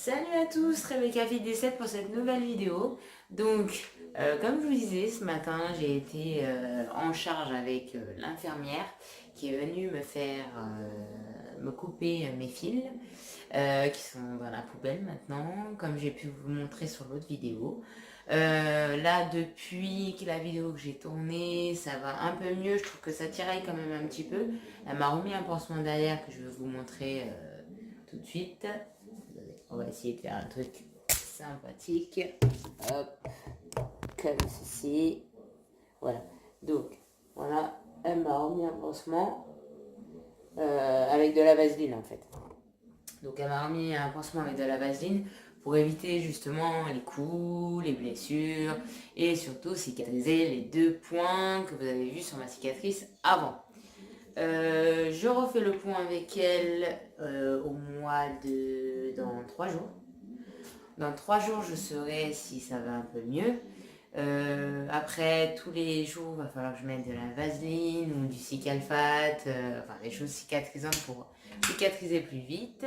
Salut à tous, Rebecca Fit 17 pour cette nouvelle vidéo. Donc, comme je vous disais, ce matin, j'ai été en charge avec l'infirmière qui est venue me couper mes fils qui sont dans la poubelle maintenant, comme j'ai pu vous montrer sur l'autre vidéo. Là, depuis que la vidéo que j'ai tournée, ça va un peu mieux. Je trouve que ça tiraille quand même un petit peu. Elle m'a remis un pansement derrière que je vais vous montrer tout de suite. On va essayer de faire un truc sympathique. Hop, comme ceci. Voilà. Donc, voilà, elle m'a remis un pansement avec de la vaseline en fait. Donc, elle m'a remis un pansement avec de la vaseline pour éviter justement les coups, les blessures et surtout cicatriser les 2 points que vous avez vus sur ma cicatrice avant. Je refais le point avec elle dans 3 jours. Dans 3 jours, je saurai si ça va un peu mieux. Après, tous les jours, il va falloir que je mette de la vaseline ou du Cicalfate, enfin des choses cicatrisantes pour cicatriser plus vite.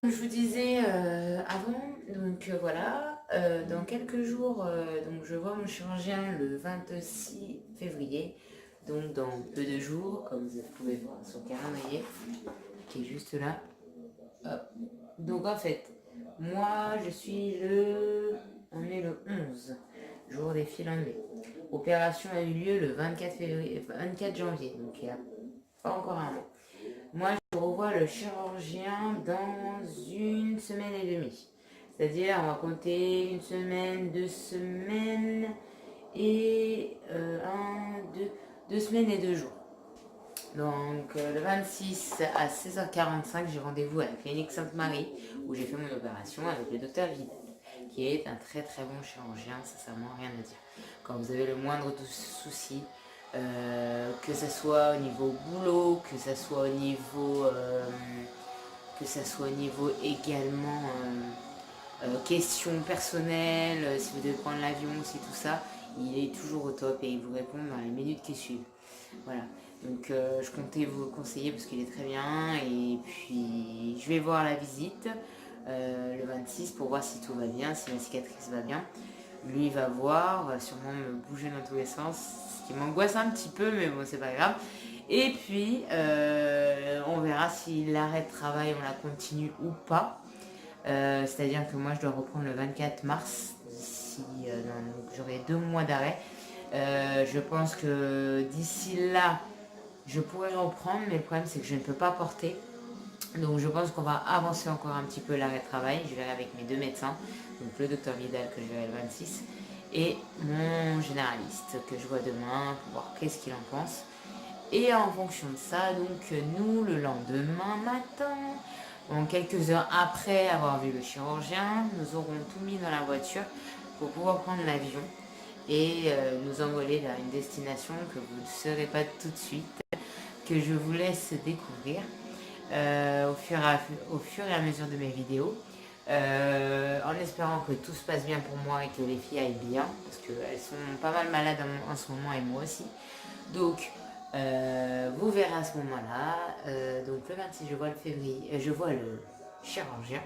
Comme je vous disais avant, donc voilà, dans quelques jours, donc je vois mon chirurgien le 26 février, donc dans peu de jours, comme vous pouvez voir son calendrier, qui est juste là. Hop. Donc en fait, moi on est le 11, jour des fils enlevés. L'opération a eu lieu le 24 janvier, donc il n'y a pas encore un mois. Moi, je revois le chirurgien dans 1 semaine et demie. C'est-à-dire, on va compter 1 semaine, 2 semaines et 2 semaines et 2 jours. Donc, le 26 à 16h45, j'ai rendez-vous à la clinique Sainte-Marie où j'ai fait mon opération avec le docteur Vidal, qui est un très très bon chirurgien, sincèrement, rien à dire. Quand vous avez le moindre souci, que ce soit au niveau boulot, que ce soit au niveau également questions personnelles, si vous devez prendre l'avion, si tout ça, il est toujours au top et il vous répond dans les minutes qui suivent. Voilà. Donc je comptais vous le conseiller parce qu'il est très bien et puis je vais voir la visite le 26 pour voir si tout va bien, si la cicatrice va bien. Lui va voir, va sûrement me bouger dans tous les sens, ce qui m'angoisse un petit peu, mais bon, c'est pas grave. Et puis, on verra si l'arrêt de travail, on la continue ou pas. C'est-à-dire que moi, je dois reprendre le 24 mars, d'ici, donc j'aurai 2 mois d'arrêt. Je pense que d'ici là, je pourrais reprendre, mais le problème, c'est que je ne peux pas porter. Donc je pense qu'on va avancer encore un petit peu l'arrêt de travail. Je verrai avec mes 2 médecins, donc le docteur Vidal que je verrai le 26 et mon généraliste que je vois demain pour voir qu'est-ce qu'il en pense. Et en fonction de ça, donc nous le lendemain matin, donc quelques heures après avoir vu le chirurgien, nous aurons tout mis dans la voiture pour pouvoir prendre l'avion et nous envoler vers une destination que vous ne saurez pas tout de suite, que je vous laisse découvrir. Au fur et à mesure de mes vidéos, en espérant que tout se passe bien pour moi et que les filles aillent bien, parce qu'elles sont pas mal malades en ce moment et moi aussi. Donc, vous verrez à ce moment-là. Donc, le 26, je vois le chirurgien.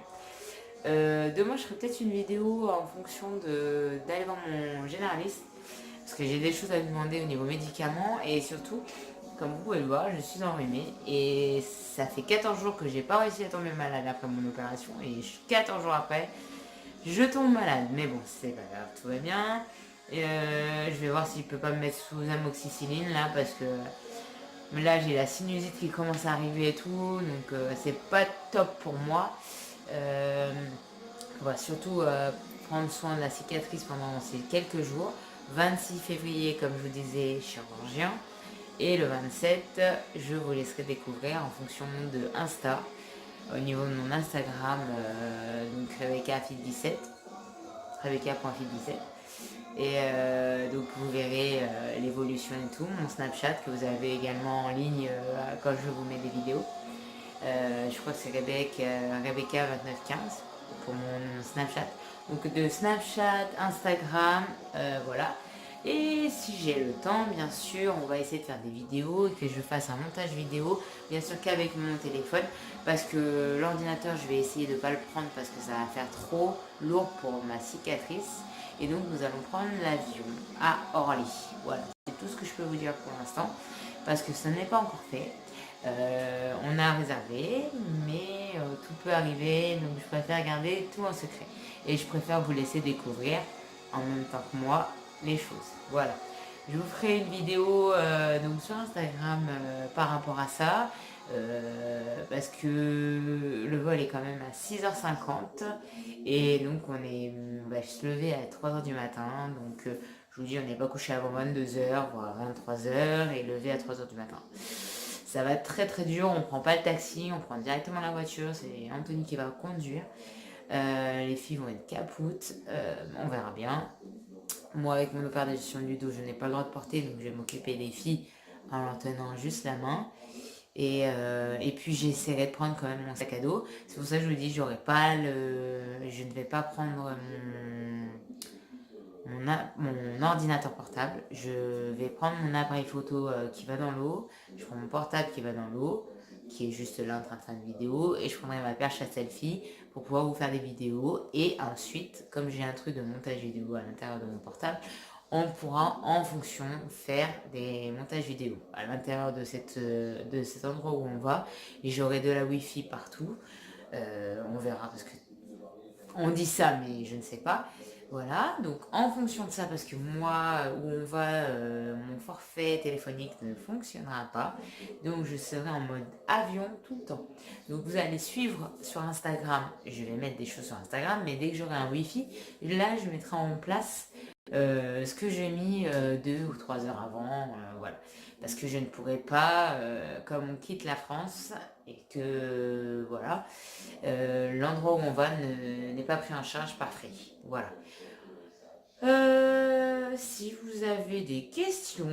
Demain, je ferai peut-être une vidéo en fonction d'aller voir mon généraliste, parce que j'ai des choses à lui demander au niveau médicaments et surtout. Comme vous pouvez le voir, je suis enrhumée et ça fait 14 jours que j'ai pas réussi à tomber malade après mon opération et 14 jours après, je tombe malade. Mais bon, c'est pas grave, tout va bien. Et je vais voir si je peux pas me mettre sous amoxicilline là parce que là j'ai la sinusite qui commence à arriver et tout, donc c'est pas top pour moi. On va surtout prendre soin de la cicatrice pendant ces quelques jours. 26 février, comme je vous disais, chirurgien. Et le 27, je vous laisserai découvrir en fonction de Insta, au niveau de mon Instagram, donc Rebecca.fit17, Rebecca.fit17. Et donc vous verrez l'évolution et tout, mon Snapchat que vous avez également en ligne quand je vous mets des vidéos. Je crois que c'est Rebecca2915 pour mon Snapchat. Donc de Snapchat, Instagram, voilà. Et si j'ai le temps, bien sûr, on va essayer de faire des vidéos et que je fasse un montage vidéo, bien sûr qu'avec mon téléphone, parce que l'ordinateur, je vais essayer de ne pas le prendre parce que ça va faire trop lourd pour ma cicatrice. Et donc nous allons prendre l'avion à Orly. Voilà, c'est tout ce que je peux vous dire pour l'instant, parce que ce n'est pas encore fait. On a réservé, mais tout peut arriver, donc je préfère garder tout en secret. Et je préfère vous laisser découvrir en même temps que moi les choses. Voilà. Je vous ferai une vidéo donc sur Instagram par rapport à ça. Parce que le vol est quand même à 6h50 et donc on va se lever à 3h du matin. Donc je vous dis, on n'est pas couché avant 22h, voire 23h et levé à 3h du matin. Ça va être très très dur, on prend pas le taxi, on prend directement la voiture, c'est Anthony qui va conduire. Les filles vont être capoutes, on verra bien. Moi, avec mon opération du dos, je n'ai pas le droit de porter, donc je vais m'occuper des filles en leur tenant juste la main. Et puis j'essaierai de prendre quand même mon sac à dos. C'est pour ça que je vous dis, je ne vais pas prendre mon ordinateur portable. Je vais prendre mon appareil photo qui va dans l'eau. Je prends mon portable qui va dans l'eau, qui est juste là en train de faire une vidéo. Et je prendrai ma perche à selfie pour pouvoir vous faire des vidéos. Et ensuite, comme j'ai un truc de montage vidéo à l'intérieur de mon portable, on pourra en fonction faire des montages vidéo à l'intérieur de cet endroit où on va. Et j'aurai de la wifi partout. On verra parce que on dit ça, mais je ne sais pas. Voilà, donc en fonction de ça, parce que moi, où on va, mon forfait téléphonique ne fonctionnera pas. Donc je serai en mode avion tout le temps. Donc vous allez suivre sur Instagram. Je vais mettre des choses sur Instagram, mais dès que j'aurai un Wi-Fi, là je mettrai en place ce que j'ai mis 2 ou 3 heures avant. Voilà. Parce que je ne pourrai pas, comme on quitte la France et que voilà, l'endroit où on va n'est pas pris en charge par Free. Voilà. Si vous avez des questions,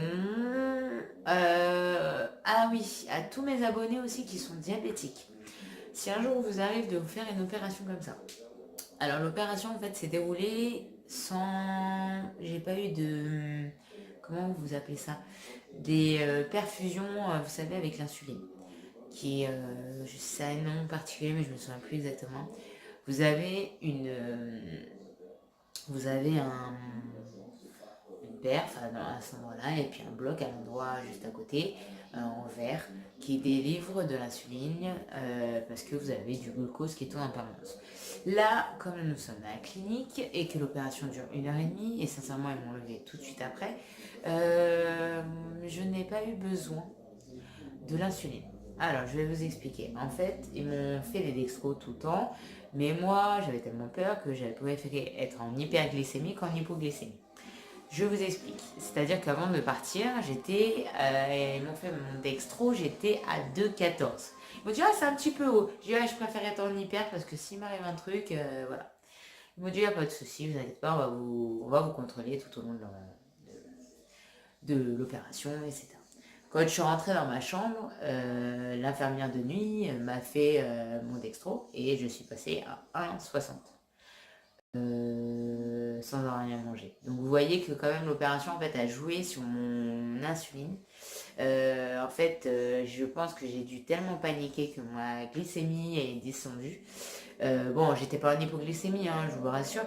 ah oui, à tous mes abonnés aussi qui sont diabétiques. Si un jour vous arrive de vous faire une opération comme ça, alors l'opération en fait s'est déroulée sans, j'ai pas eu de, comment vous appelez ça, des perfusions, vous savez, avec l'insuline, qui, je sais un nom particulier mais je me souviens plus exactement. Vous avez vous avez une perf à ce moment-là et puis un bloc à l'endroit juste à côté en verre qui délivre de l'insuline parce que vous avez du glucose qui tourne en permanence. Là, comme nous sommes à la clinique et que l'opération dure 1h30 et sincèrement ils m'ont levé tout de suite après, je n'ai pas eu besoin de l'insuline. Alors, je vais vous expliquer. En fait, ils m'ont fait des dextros tout le temps, mais moi, j'avais tellement peur que j'avais préféré être en hyperglycémie qu'en hypoglycémie. Je vous explique. C'est-à-dire qu'avant de partir, ils m'ont fait mon dextro, j'étais à 2,14. Ils m'ont dit, ah, c'est un petit peu haut. J'ai dit, ah, je préfère être en hyper parce que s'il m'arrive un truc, voilà. Ils m'ont dit, il n'y a pas de souci, vous inquiétez pas, on va vous contrôler tout au long de l'opération, etc. Quand je suis rentrée dans ma chambre, l'infirmière de nuit m'a fait mon dextro et je suis passée à 1,60 sans avoir rien manger. Donc vous voyez que quand même l'opération en fait a joué sur mon insuline. En fait, je pense que j'ai dû tellement paniquer que ma glycémie est descendue. Bon, j'étais pas en hypoglycémie, hein, je vous rassure.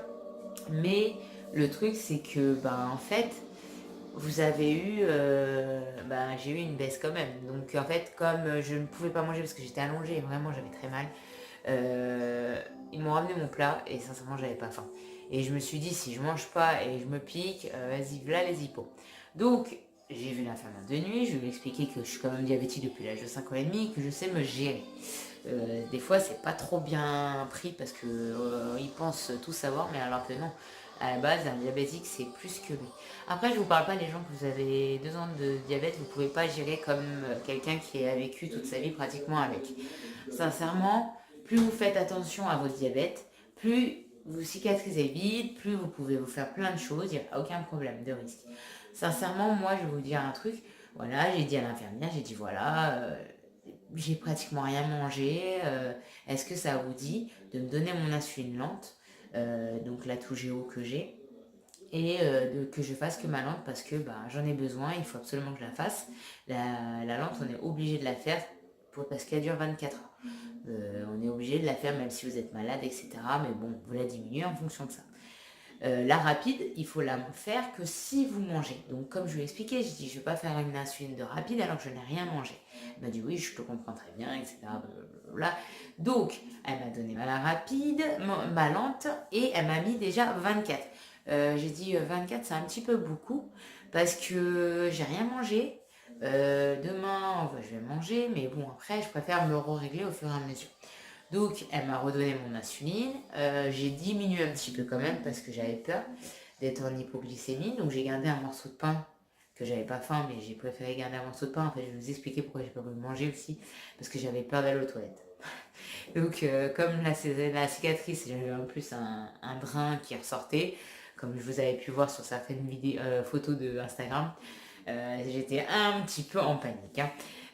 Mais le truc c'est que, en fait, vous avez eu, j'ai eu une baisse quand même. Donc en fait, comme je ne pouvais pas manger parce que j'étais allongée et vraiment j'avais très mal, ils m'ont ramené mon plat et sincèrement j'avais pas faim. Et je me suis dit si je mange pas et je me pique, vas-y, voilà les hippos. Donc j'ai vu l'infirmière de nuit, je lui ai expliqué que je suis quand même diabétique depuis l'âge de 5 ans et demi, que je sais me gérer. Des fois c'est pas trop bien pris parce que ils pensent tout savoir, mais alors que non. À la base, un diabétique, c'est plus que lui. Après, je vous parle pas des gens que vous avez 2 ans de diabète, vous pouvez pas gérer comme quelqu'un qui a vécu toute sa vie pratiquement avec. Sincèrement, plus vous faites attention à votre diabète, plus vous cicatrisez vite, plus vous pouvez vous faire plein de choses, il n'y a aucun problème de risque. Sincèrement, moi, je vais vous dire un truc. Voilà, j'ai dit à l'infirmière, j'ai dit voilà, j'ai pratiquement rien mangé. Est-ce que ça vous dit de me donner mon insuline lente, donc la Toujeo que j'ai, et que je fasse que ma lampe parce que bah, j'en ai besoin, il faut absolument que je la fasse. La lampe, on est obligé de la faire parce qu'elle dure 24 heures. On est obligé de la faire même si vous êtes malade, etc. Mais bon, vous la diminuez en fonction de ça. La rapide, il faut la faire que si vous mangez. Donc comme je lui ai expliqué, je dis je ne vais pas faire une insuline de rapide alors que je n'ai rien mangé. Elle m'a dit oui, je te comprends très bien, etc. Blablabla. Donc elle m'a donné ma rapide, ma lente et elle m'a mis déjà 24. J'ai dit 24 c'est un petit peu beaucoup parce que j'ai rien mangé. Demain je vais manger mais bon après je préfère me régler au fur et à mesure. Donc, elle m'a redonné mon insuline. J'ai diminué un petit peu quand même parce que j'avais peur d'être en hypoglycémie. Donc, j'ai gardé un morceau de pain que j'avais pas faim, mais j'ai préféré garder un morceau de pain. En fait, je vais vous expliquer pourquoi j'ai pas voulu manger aussi parce que j'avais peur d'aller aux toilettes. Donc, comme la cicatrice, j'avais en plus un brin qui ressortait, comme je vous avais pu voir sur certaines photos de Instagram. J'étais un petit peu en panique. Hein.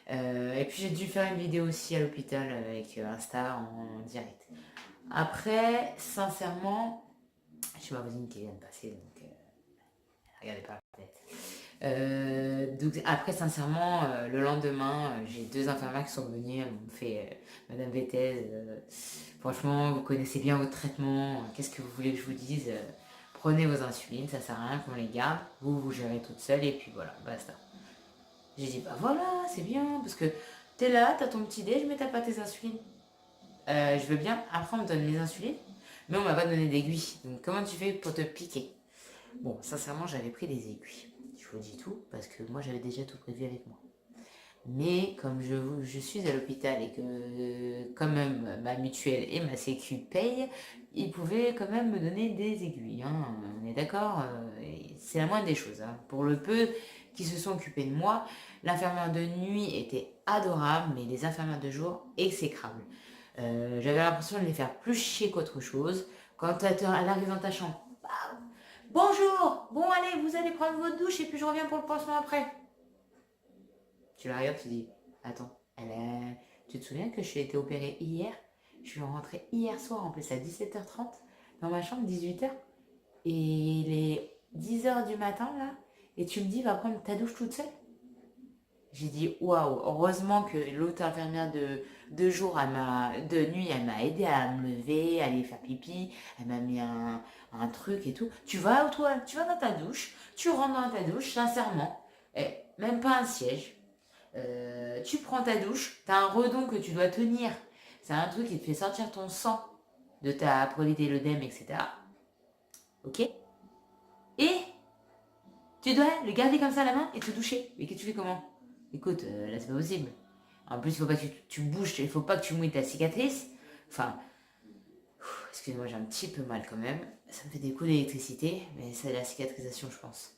Et puis j'ai dû faire une vidéo aussi à l'hôpital avec Insta en direct. Après, sincèrement, j'ai ma voisine qui vient de passer, donc regardez pas peut-être. Donc après, sincèrement, le lendemain, j'ai 2 infirmières qui sont venues, elles m'ont fait Madame Vétez, franchement, vous connaissez bien votre traitement, qu'est-ce que vous voulez que je vous dise prenez vos insulines, ça sert à rien qu'on les garde, vous gérez toute seule et puis voilà, basta. J'ai dit, bah voilà, c'est bien, parce que t'es là, t'as ton petit déj, mais t'as pas tes insulines. Je veux bien, après on me donne mes insulines, mais on m'a pas donné d'aiguilles. Donc comment tu fais pour te piquer? Bon, sincèrement, j'avais pris des aiguilles. Je vous dis tout, parce que moi j'avais déjà tout prévu avec moi. Mais comme je suis à l'hôpital et que quand même ma mutuelle et ma sécu payent, ils pouvaient quand même me donner des aiguilles. Hein. On est d'accord. C'est la moindre des choses. Hein. Pour le peu qui se sont occupés de moi, l'infirmière de nuit était adorable, mais les infirmières de jour, exécrables. J'avais l'impression de les faire plus chier qu'autre chose. Quand elle arrive dans ta chambre, bonjour, bon allez, vous allez prendre votre douche et puis je reviens pour le pansement après. Tu la regardes, tu dis, attends, tu te souviens que je suis été opérée hier? Je suis rentrée hier soir, en plus à 17h30, dans ma chambre, 18h. Et il est 10h du matin, là, et tu me dis, va prendre ta douche toute seule? J'ai dit, waouh, heureusement que l'autre infirmière de jour, de nuit, elle m'a aidé à me lever, à aller faire pipi, elle m'a mis un truc et tout. Tu vas dans ta douche, tu rentres dans ta douche, sincèrement, même pas un siège. Tu prends ta douche, tu as un redon que tu dois tenir. C'est un truc qui te fait sortir ton sang pour éviter l'œdème, etc. Ok? Et tu dois le garder comme ça à la main et te doucher. Mais que tu fais comment? Écoute, là c'est pas possible. En plus, il faut pas que tu bouges, il faut pas que tu mouilles ta cicatrice. Enfin, excusez-moi, j'ai un petit peu mal quand même. Ça me fait des coups d'électricité, mais c'est la cicatrisation, je pense.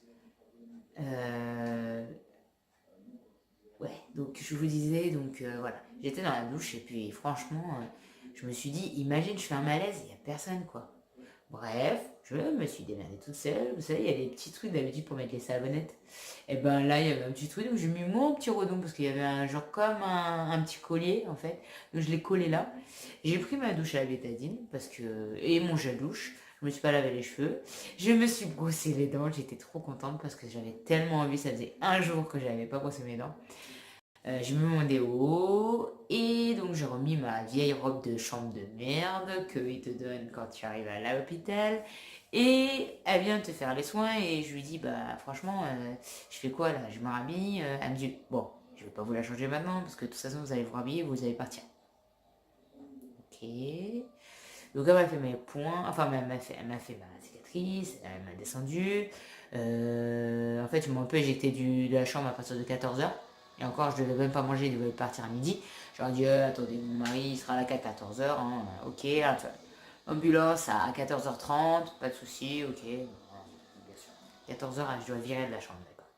Ouais, donc je vous disais, donc voilà, j'étais dans la douche et puis franchement, je me suis dit, imagine, je fais un malaise, il n'y a personne quoi. Bref, je me suis démerdée toute seule. Vous savez, il y a des petits trucs d'habitude pour mettre les savonnettes. Et ben là, il y avait un petit truc, donc j'ai mis mon petit redon parce qu'il y avait un genre comme un petit collier en fait. Donc je l'ai collé là. J'ai pris ma douche à la bétadine et mon gel douche. Je me suis pas lavé les cheveux. Je me suis brossé les dents. J'étais trop contente parce que j'avais tellement envie. Ça faisait un jour que j'avais pas brossé mes dents. J'ai mis mon déo et donc j'ai remis ma vieille robe de chambre de merde qu'ils te donnent quand tu arrives à l'hôpital. Et elle vient te faire les soins et je lui dis bah franchement je fais quoi là? Je me rhabille. Elle me dit bon je vais pas vous la changer maintenant parce que de toute façon vous allez vous rhabiller, vous allez partir. Ok. Donc elle m'a fait mes points, enfin elle m'a fait ma cicatrice, elle m'a descendu. En fait, ils m'ont un peu éjecté de la chambre à partir de 14h. Et encore, je devais même pas manger, il devait partir à midi. J'ai dit, attendez, mon mari il sera là qu'à 14h. Hein. Ok, alors, ambulance à 14h30, pas de souci, ok. Bien sûr. 14h, je dois virer de la chambre, d'accord.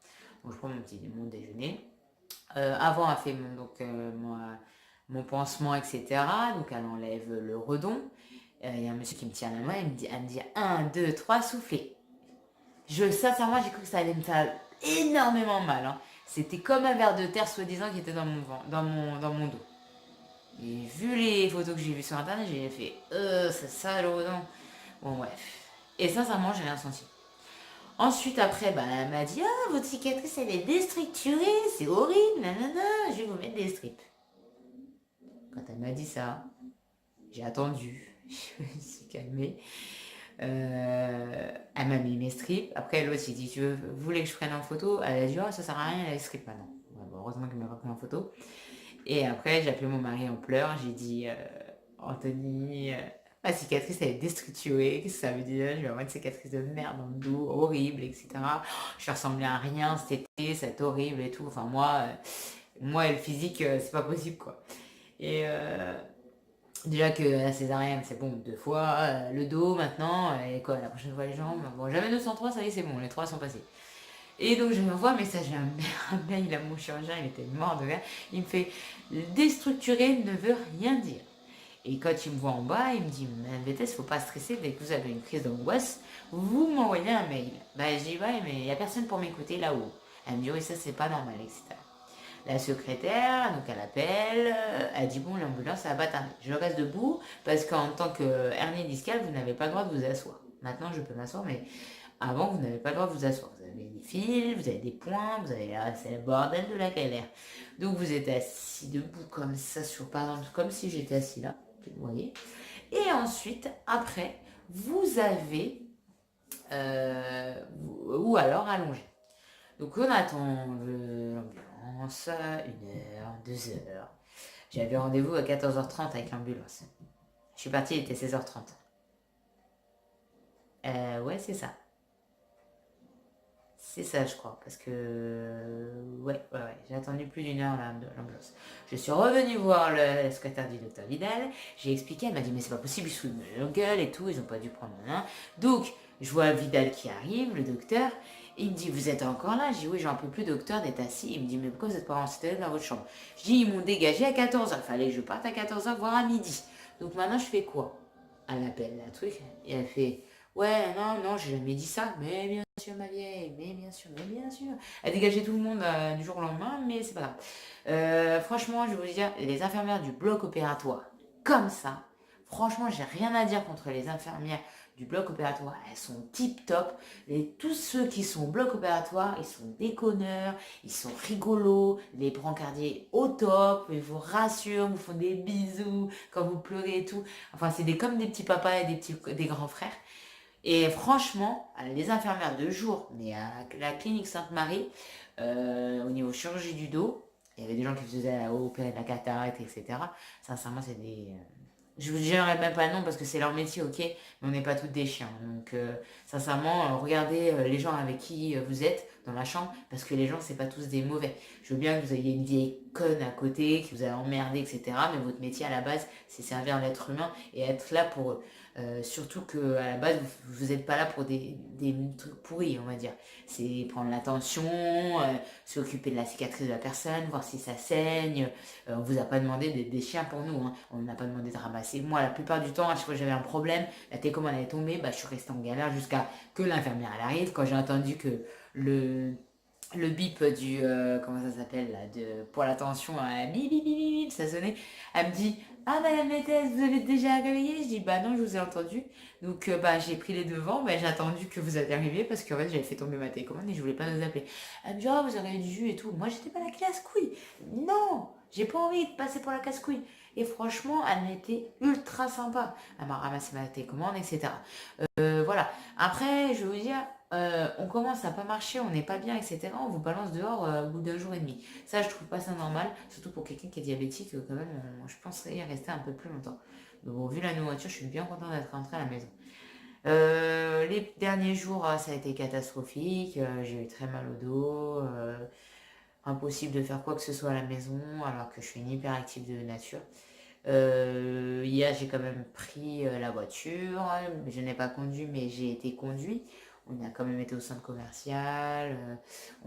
Donc je prends mon déjeuner. Avant, elle fait mon pansement, etc. Donc elle enlève le redon. Il y a un monsieur qui me tient la main, elle me dit 1, 2, 3, soufflez. Sincèrement, j'ai cru que ça allait me faire énormément mal. Hein. C'était comme un ver de terre soi-disant qui était dans mon ventre, dans mon dos. Et vu les photos que j'ai vues sur internet, j'ai fait c'est ça le redon. Bon bref. Et sincèrement, j'ai rien senti. Ensuite, après, bah, elle m'a dit, ah, votre cicatrice, elle est déstructurée, c'est horrible, nanana, je vais vous mettre des strips. Quand elle m'a dit ça, j'ai attendu, je me suis calmée. Elle m'a mis mes strips. Après, l'autre, il dit, vous voulez que je prenne en photo? Elle a dit, oh, ça sert à rien, les strips maintenant. Ouais, bon, heureusement qu'il m'a pas pris en photo. Et après, j'ai appelé mon mari en pleurs. J'ai dit, Anthony, ma cicatrice, elle est déstructurée. Qu'est-ce que ça veut dire? Je vais avoir une cicatrice de merde dans le dos, horrible, etc. Je ressemblais à rien cet été, c'est horrible et tout. Enfin, moi et le physique, c'est pas possible, quoi. Et déjà que la césarienne, c'est bon, 2 fois. Le dos, maintenant. Et quoi, la prochaine fois, les jambes. Bon, jamais 203, ça y est, c'est bon. Les 3 sont passés. Et donc je me vois un message, un mail à mon chirurgien, il était mort de rire. Il me fait déstructurer ne veut rien dire. Et quand il me voit en bas, il me dit MVT, il ne faut pas stresser, dès que vous avez une crise d'angoisse, vous m'envoyez un mail. Bah je dis ouais, mais il n'y a personne pour m'écouter là-haut. Elle me dit oui, ça c'est pas normal, etc. La secrétaire, donc elle appelle, elle dit bon, l'ambulance elle va t'arrêter. Je reste debout parce qu'en tant que hernie discale, vous n'avez pas le droit de vous asseoir. Maintenant je peux m'asseoir, mais avant, vous n'avez pas le droit de vous asseoir. Vous avez des fils, vous avez des points, vous avez c'est le bordel de la galère. Donc vous êtes assis debout comme ça, sur, par exemple, comme si j'étais assis là, vous voyez. Et ensuite, après, vous avez, ou alors allongé. Donc on attend l'ambulance, 1 heure, 2 heures. J'avais rendez-vous à 14h30 avec l'ambulance. Je suis partie, il était 16h30. Ouais, c'est ça. C'est ça, je crois, parce que ouais, j'ai attendu plus d'1 heure l'ambulance. Je suis revenue voir le secrétaire du docteur Vidal, j'ai expliqué, elle m'a dit mais c'est pas possible, ils se foutent de leur gueule et tout, ils ont pas dû prendre un. Donc, je vois Vidal qui arrive, le docteur, et il me dit vous êtes encore là? Je dis oui, j'en peux plus, docteur, d'être assis. Il me dit mais pourquoi vous êtes pas rentré dans votre chambre? Je dis ils m'ont dégagé à 14h, il fallait que je parte à 14h, voire à midi. Donc maintenant je fais quoi? Elle appelle la truc, et elle fait ouais, non, non, j'ai jamais dit ça, mais bien sûr, ma vieille, mais bien sûr, mais bien sûr. Elle dégageait tout le monde du jour au lendemain, mais c'est pas grave. Franchement, je vais vous dire, les infirmières du bloc opératoire, comme ça, franchement, j'ai rien à dire contre les infirmières du bloc opératoire. Elles sont tip top. Et tous ceux qui sont au bloc opératoire, ils sont déconneurs, ils sont rigolos, les brancardiers au top, ils vous rassurent, vous font des bisous quand vous pleurez et tout. Enfin, c'est comme des petits papas et des grands frères. Et franchement, les infirmières de jour, mais à la clinique Sainte-Marie, au niveau chirurgie du dos, il y avait des gens qui faisaient opérer de la cataracte, etc. Sincèrement, c'est des. Je vous dirai même pas non parce que c'est leur métier, ok, mais on n'est pas toutes des chiens. Donc, sincèrement, regardez les gens avec qui vous êtes dans la chambre parce que les gens, c'est pas tous des mauvais. Je veux bien que vous ayez une vieille conne à côté, qui vous a emmerdé, etc. Mais votre métier à la base, c'est servir l'être humain et être là pour eux. Surtout que à la base, vous n'êtes pas là pour des trucs pourris, on va dire. C'est prendre l'attention, s'occuper de la cicatrice de la personne, voir si ça saigne. On vous a pas demandé d'être des chiens pour nous, hein. On n'a pas demandé de ramasser. Moi, la plupart du temps, à chaque fois que j'avais un problème, la télécommande est tombée, bah, je suis restée en galère jusqu'à que l'infirmière elle arrive. Quand j'ai entendu que le le bip du comment ça s'appelle là pour l'attention bip bip bip bip ça sonnait, elle me dit ah madame Maîtresse vous avez déjà réveillé, je dis bah non je vous ai entendu donc bah j'ai pris les devants, bah, j'ai attendu que vous alliez arriver parce qu'en fait j'avais fait tomber ma télécommande et je voulais pas nous appeler. Elle me dit oh vous avez du jus et tout, moi j'étais pas la casse-couille, non j'ai pas envie de passer pour la casse-couille. Et franchement elle était ultra sympa, elle m'a ramassé ma télécommande etc. Voilà, après je vais vous dire on commence à pas marcher, on n'est pas bien, etc. On vous balance dehors au bout d'1 jour et demi. Ça, je trouve pas ça normal, surtout pour quelqu'un qui est diabétique, quand même, je penserais y rester un peu plus longtemps. Donc, bon, vu la nourriture, je suis bien contente d'être rentrée à la maison. Les derniers jours, ça a été catastrophique. J'ai eu très mal au dos. Impossible de faire quoi que ce soit à la maison, alors que je suis une hyperactive de nature. Hier, j'ai quand même pris la voiture. Je n'ai pas conduit, mais j'ai été conduit. On a quand même été au centre commercial.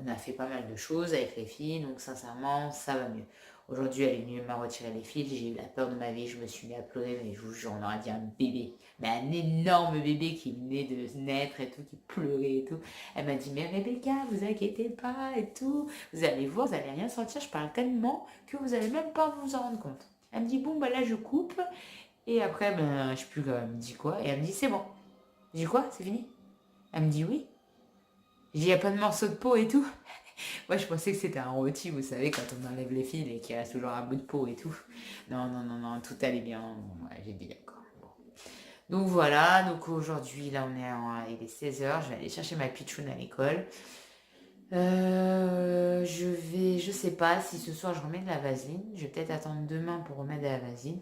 On a fait pas mal de choses avec les filles. Donc, sincèrement, ça va mieux. Aujourd'hui, elle est venue m'a retiré les fils. J'ai eu la peur de ma vie. Je me suis mis à pleurer. Mais je vous jure, on aurait dit un bébé. Mais un énorme bébé qui venait de naître et tout, qui pleurait et tout. Elle m'a dit, mais Rebecca, vous inquiétez pas et tout. Vous allez voir, vous allez rien sentir. Je parle tellement que vous allez même pas vous en rendre compte. Elle me dit, bon, bah là, je coupe. Et après, je sais plus, elle me dit quoi. Et elle me dit, c'est bon. Je dis quoi? C'est fini? Elle me dit oui. Il n'y a pas de morceaux de peau et tout. Moi, je pensais que c'était un rôti, vous savez, quand on enlève les fils et qu'il reste toujours un bout de peau et tout. Non, non, non, non, tout allait bien. Bon, ouais, j'ai dit d'accord. Bon. Donc voilà, donc aujourd'hui, là, il est 16 h. Je vais aller chercher ma pitchoune à l'école. Je sais pas si ce soir je remets de la vaseline. Je vais peut-être attendre demain pour remettre de la vaseline.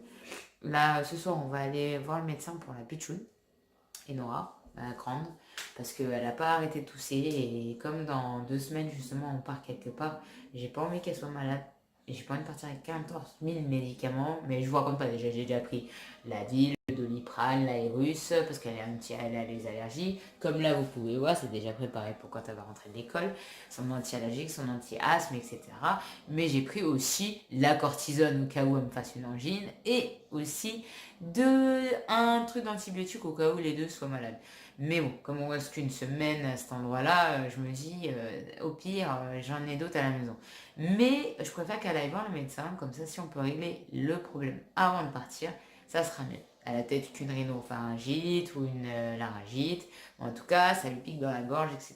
Là, ce soir, on va aller voir le médecin pour la pitchoune et Nora, la grande, parce qu'elle n'a pas arrêté de tousser. Et comme dans 2 semaines, justement, on part quelque part, j'ai pas envie qu'elle soit malade. Et j'ai pas envie de partir avec 14 000 médicaments, mais je vous raconte pas déjà, j'ai déjà pris la Advil, le Doliprane, l'Aérus, parce elle a les allergies. Comme là, vous pouvez voir, c'est déjà préparé pour quand elle va rentrer de l'école, son anti-allergique, son anti-asthme, etc. Mais j'ai pris aussi la cortisone au cas où elle me fasse une angine, et aussi un truc d'antibiotique au cas où les deux soient malades. Mais bon, comme on reste qu'une semaine à cet endroit-là, je me dis, au pire, j'en ai d'autres à la maison. Mais je préfère qu'elle aille voir le médecin, comme ça, si on peut régler le problème avant de partir, ça sera mieux. Elle a peut-être qu'une rhinopharyngite ou une laryngite. En tout cas, ça lui pique dans la gorge, etc.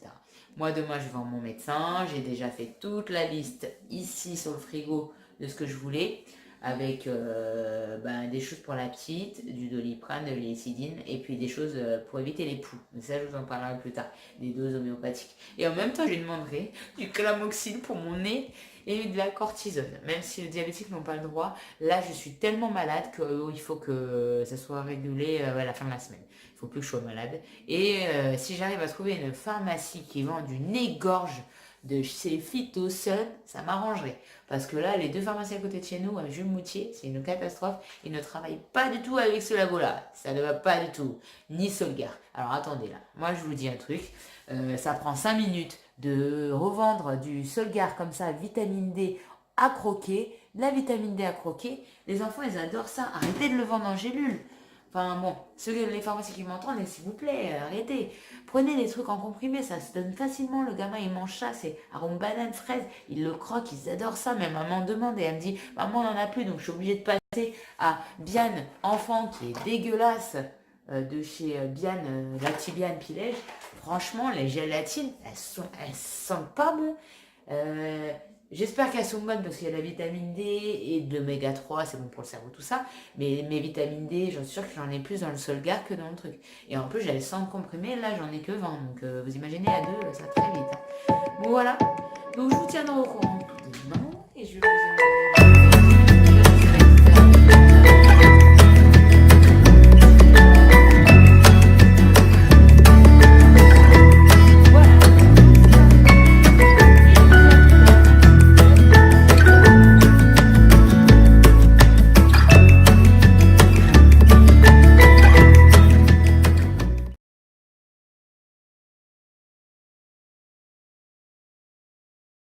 Moi, demain, je vais voir mon médecin. J'ai déjà fait toute la liste ici sur le frigo de ce que je voulais, avec des choses pour la petite, du Doliprane, de l'Icidine, et puis des choses pour éviter les poux. Mais ça, je vous en parlerai plus tard, des doses homéopathiques. Et en même temps, je lui demanderai du clamoxyl pour mon nez et de la cortisone. Même si les diabétiques n'ont pas le droit, là, je suis tellement malade qu'il faut que ça soit régulé à la fin de la semaine. Il faut plus que je sois malade. Et si j'arrive à trouver une pharmacie qui vend du nez-gorge de chez Phytosun, ça m'arrangerait. Parce que là, les 2 pharmacies à côté de chez nous, à Jules Moutier, c'est une catastrophe. Ils ne travaillent pas du tout avec ce labo-là. Ça ne va pas du tout. Ni Solgar. Alors attendez là. Moi, je vous dis un truc. Ça prend 5 minutes de revendre du Solgar comme ça, vitamine D à croquer. La vitamine D à croquer. Les enfants, ils adorent ça. Arrêtez de le vendre en gélule. Enfin bon, les pharmacies qui m'entendent, s'il vous plaît, arrêtez. Prenez des trucs en comprimé, ça se donne facilement. Le gamin, il mange ça, c'est arôme banane, fraise. Il le croque, ils adorent ça. Même maman demande et elle me dit, maman, on n'en a plus, donc je suis obligée de passer à Bian Enfant, qui est dégueulasse, de chez Bian, Lactibian Pilège. Franchement, les gélatines, elles sentent pas bon. J'espère qu'elles sont bonnes parce qu'il y a de la vitamine D et de l'oméga 3, c'est bon pour le cerveau, tout ça. Mais mes vitamines D, j'en suis sûre que j'en ai plus dans le Solgar que dans le truc. Et en plus, j'avais 100 comprimés, là j'en ai que 20. Donc vous imaginez, à 2, ça va très vite. Bon voilà. Donc je vous tiendrai au courant demain et je vais vous envoyer